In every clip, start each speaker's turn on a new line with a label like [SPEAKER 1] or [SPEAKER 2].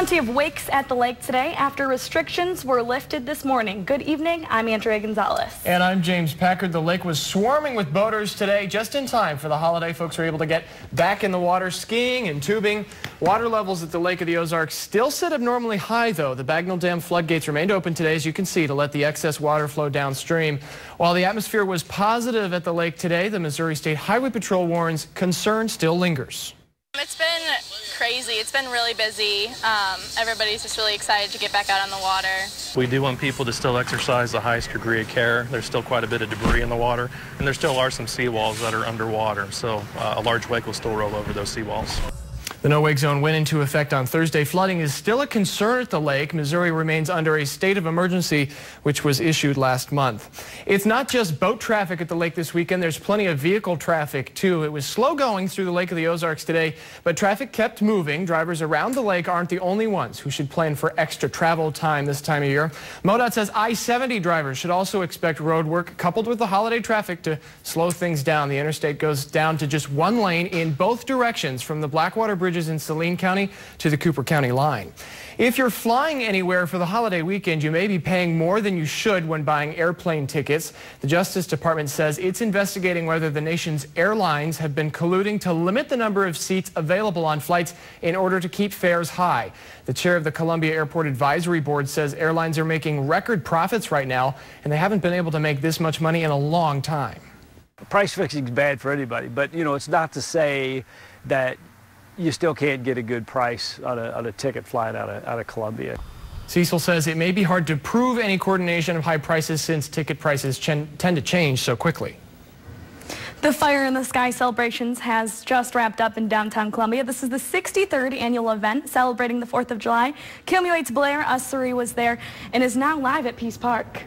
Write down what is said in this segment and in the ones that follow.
[SPEAKER 1] Plenty of wakes at the lake today after restrictions were lifted this morning. Good evening, I'm Andrea Gonzalez.
[SPEAKER 2] And I'm James Packard. The lake was swarming with boaters today, just in time for the holiday. Folks were able to get back in the water skiing and tubing. Water levels at the Lake of the Ozarks still sit abnormally high, though. The Bagnell Dam floodgates remained open today, as you can see, to let the excess water flow downstream. While the atmosphere was positive at the lake today, the Missouri State Highway Patrol warns concern still lingers.
[SPEAKER 3] It's been crazy. It's been really busy. Everybody's just really excited to get back out on the water.
[SPEAKER 4] We do want people to still exercise the highest degree of care. There's still quite a bit of debris in the water, and there still are some seawalls that are underwater, so a large wake will still roll over those seawalls.
[SPEAKER 2] The no-wake zone went into effect on Thursday. Flooding is still a concern at the lake. Missouri remains under a state of emergency, which was issued last month. It's not just boat traffic at the lake this weekend. There's plenty of vehicle traffic, too. It was slow going through the Lake of the Ozarks today, but traffic kept moving. Drivers around the lake aren't the only ones who should plan for extra travel time this time of year. MoDOT says I-70 drivers should also expect road work coupled with the holiday traffic to slow things down. The interstate goes down to just one lane in both directions from the Blackwater Bridge in Saline County to the Cooper County line. If you're flying anywhere for the holiday weekend, you may be paying more than you should when buying airplane tickets. The Justice Department says it's investigating whether the nation's airlines have been colluding to limit the number of seats available on flights in order to keep fares high. The chair of the Columbia Airport Advisory Board says airlines are making record profits right now, and they haven't been able to make this much money in a long time.
[SPEAKER 5] Price fixing is bad for anybody, but it's not to say that you still can't get a good price on a ticket flying out of Columbia.
[SPEAKER 2] Cecil says it may be hard to prove any coordination of high prices since ticket prices tend to change so quickly.
[SPEAKER 1] The Fire in the Sky celebrations has just wrapped up in downtown Columbia. This is the 63rd annual event celebrating the 4th of July. KOMU8's Blair Ussery was there and is now live at Peace Park.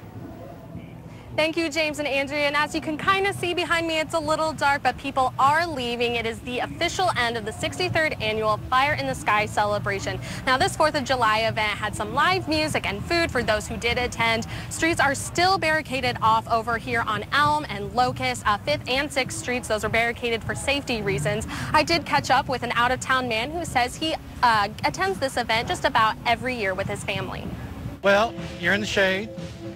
[SPEAKER 6] Thank you, James and Andrea. And as you can kind of see behind me, it's a little dark, but people are leaving. It is the official end of the 63rd annual Fire in the Sky celebration. Now, this 4th of July event had some live music and food for those who did attend. Streets are still barricaded off over here on Elm and Locust, 5th and 6th Streets. Those are barricaded for safety reasons. I did catch up with an out-of-town man who says he attends this event just about every year with his family.
[SPEAKER 7] Well, you're in the shade,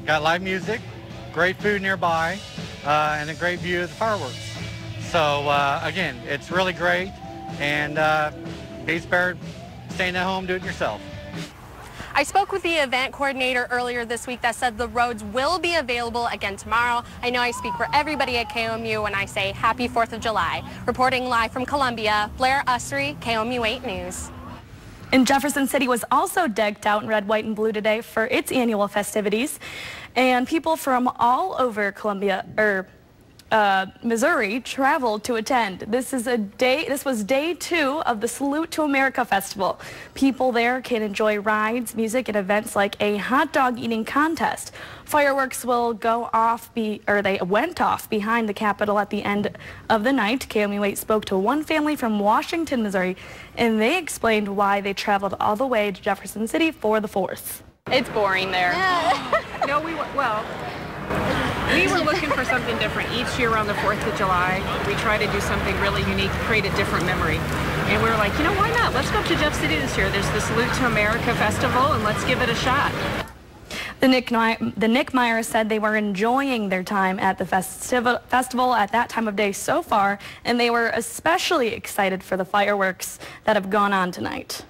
[SPEAKER 7] got live music, great food nearby, and a great view of the fireworks. So again, it's really great, and be spared staying at home, do it yourself.
[SPEAKER 6] I spoke with the event coordinator earlier this week that said the roads will be available again tomorrow. I know I speak for everybody at KOMU when I say happy 4th of July. Reporting live from Columbia, Blair Ussery, KOMU8 News.
[SPEAKER 1] And Jefferson City was also decked out in red, white, and blue today for its annual festivities. And people from all over Missouri traveled to attend. This was day 2 of the Salute to America Festival. People there can enjoy rides, music, and events like a hot dog eating contest. Fireworks will go off, they went off behind the Capitol at the end of the night. KOMU8 spoke to one family from Washington, Missouri, and they explained why they traveled all the way to Jefferson City for the 4th.
[SPEAKER 3] It's boring there.
[SPEAKER 8] No, we were looking for something different. Each year around the 4th of July, we try to do something really unique, create a different memory. And we were like, why not? Let's go up to Jeff City this year. There's the Salute to America Festival, and let's give it a shot.
[SPEAKER 1] The Nick Meyer said they were enjoying their time at the festival at that time of day so far, and they were especially excited for the fireworks that have gone on tonight.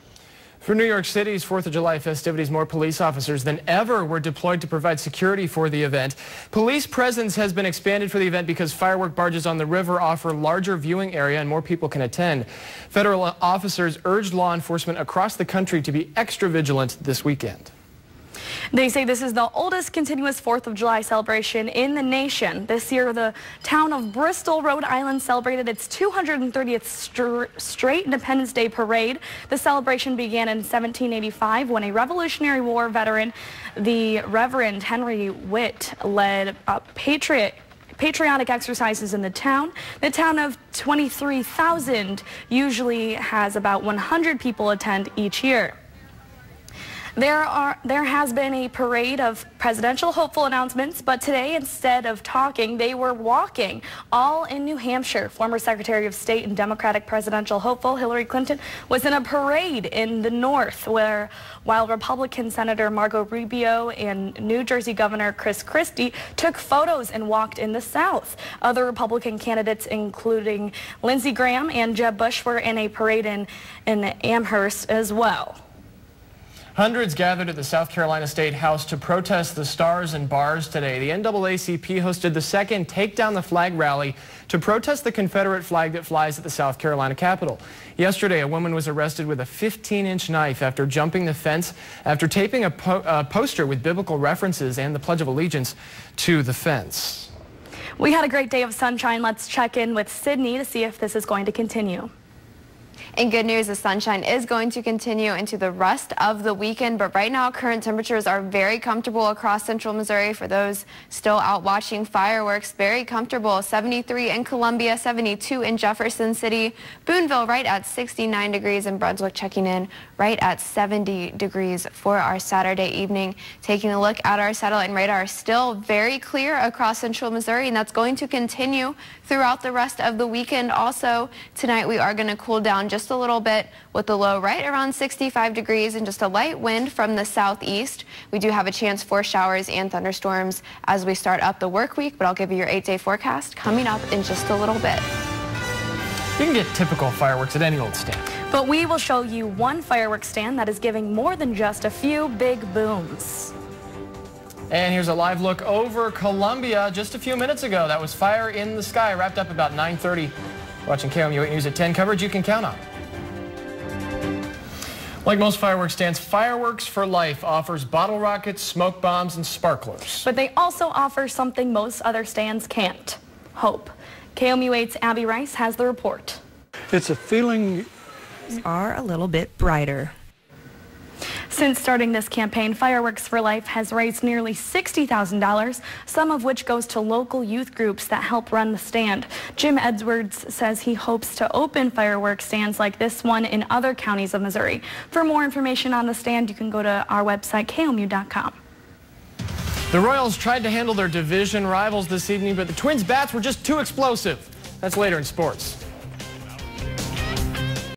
[SPEAKER 2] For New York City's 4th of July festivities, more police officers than ever were deployed to provide security for the event. Police presence has been expanded for the event because firework barges on the river offer larger viewing area and more people can attend. Federal officers urged law enforcement across the country to be extra vigilant this weekend.
[SPEAKER 1] They say this is the oldest continuous 4th of July celebration in the nation. This year, the town of Bristol, Rhode Island celebrated its 230th straight Independence Day parade. The celebration began in 1785 when a Revolutionary War veteran, the Reverend Henry Witt, led patriotic exercises in the town. The town of 23,000 usually has about 100 people attend each year. There has been a parade of presidential hopeful announcements, but today, instead of talking, they were walking, all in New Hampshire. Former Secretary of State and Democratic presidential hopeful Hillary Clinton was in a parade in the north, while Republican Senator Marco Rubio and New Jersey Governor Chris Christie took photos and walked in the south. Other Republican candidates, including Lindsey Graham and Jeb Bush, were in a parade in Amherst as well.
[SPEAKER 2] Hundreds gathered at the South Carolina State House to protest the Stars and Bars today. The NAACP hosted the second Take Down the Flag rally to protest the Confederate flag that flies at the South Carolina Capitol. Yesterday, a woman was arrested with a 15-inch knife after jumping the fence after taping a poster with biblical references and the Pledge of Allegiance to the fence.
[SPEAKER 1] We had a great day of sunshine. Let's check in with Sydney to see if this is going to continue.
[SPEAKER 9] And good news, the sunshine is going to continue into the rest of the weekend, but right now current temperatures are very comfortable across central Missouri. For those still out watching fireworks, very comfortable. 73 in Columbia, 72 in Jefferson City, Boonville right at 69 degrees, and Brunswick checking in right at 70 degrees for our Saturday evening. Taking a look at our satellite and radar, still very clear across central Missouri, and that's going to continue throughout the rest of the weekend. Also, tonight we are going to cool down just a little bit with the low right around 65 degrees and just a light wind from the southeast. We do have a chance for showers and thunderstorms as we start up the work week, but I'll give you your 8-day forecast coming up in just a little bit.
[SPEAKER 2] You can get typical fireworks at any old stand.
[SPEAKER 1] But we will show you one fireworks stand that is giving more than just a few big booms.
[SPEAKER 2] And here's a live look over Columbia just a few minutes ago. That was Fire in the Sky, wrapped up about 9:30. Watching KOMU 8 News at 10, coverage you can count on. Like most fireworks stands, Fireworks for Life offers bottle rockets, smoke bombs, and sparklers.
[SPEAKER 1] But they also offer something most other stands can't: hope. KOMU 8's Abby Rice has the report.
[SPEAKER 10] It's a feeling
[SPEAKER 11] are a little bit brighter.
[SPEAKER 1] Since starting this campaign, Fireworks for Life has raised nearly $60,000, some of which goes to local youth groups that help run the stand. Jim Edwards says he hopes to open fireworks stands like this one in other counties of Missouri. For more information on the stand, you can go to our website, KOMU.com.
[SPEAKER 2] The Royals tried to handle their division rivals this evening, but the Twins' bats were just too explosive. That's later in sports.